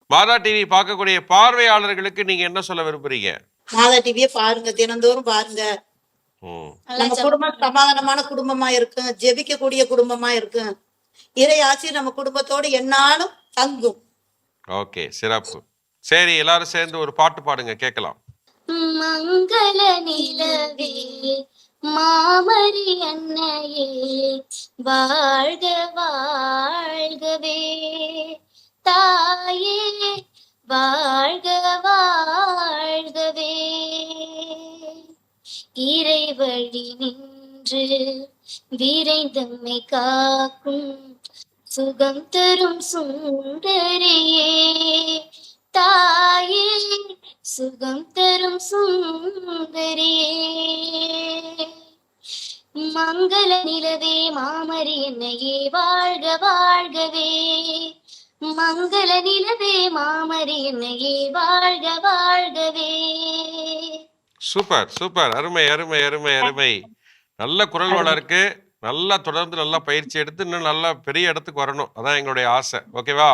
மாதா TV பார்க்கக்கூடிய பார்வையாளர்களுக்கு நீங்க என்ன சொல்ல விரும்புறீங்க? மாதா டிவியை பாருங்க, தினந்தோறும் பாருங்க. நம்ம குடும்பம் சமாதானமான குடும்பமா இருக்கும், ஜெபிக்கக்கூடிய குடும்பமா இருக்கும். இறை ஆட்சி நம்ம குடும்பத்தோடு என்னாலும் தங்கும். ஓகே, சிறப்பு. சரி, எல்லாரும் சேர்ந்து ஒரு பாட்டு பாடுங்க, கேட்கலாம். மங்கள நிலவே மாமரி அன்னையே வாழ்க வாழ்கவே, தாயே வாழ்க வாழ்கவே. இறைவழி நின்று விரைந்தம்மை காக்கும் சுகம் தரும் சுந்தரியே, தாயே சுகம் தரும் சுந்தரியே. மங்கள நிலவே மாமரி என்னையே வாழ்க வாழ்கவே, மங்கள நிலவே மாமரி என்னையே வாழ்க வாழ்கவே. சூப்பர் சூப்பர், அருமை அருமை அருமை அருமை. நல்ல குரல் வளம் இருக்கு. நல்லா தொடர்ந்து நல்லா பயிற்சி எடுத்து இன்னும் நல்லா பெரிய இடத்துக்கு வரணும். அதான் எங்களுடைய ஆசை. ஓகேவா?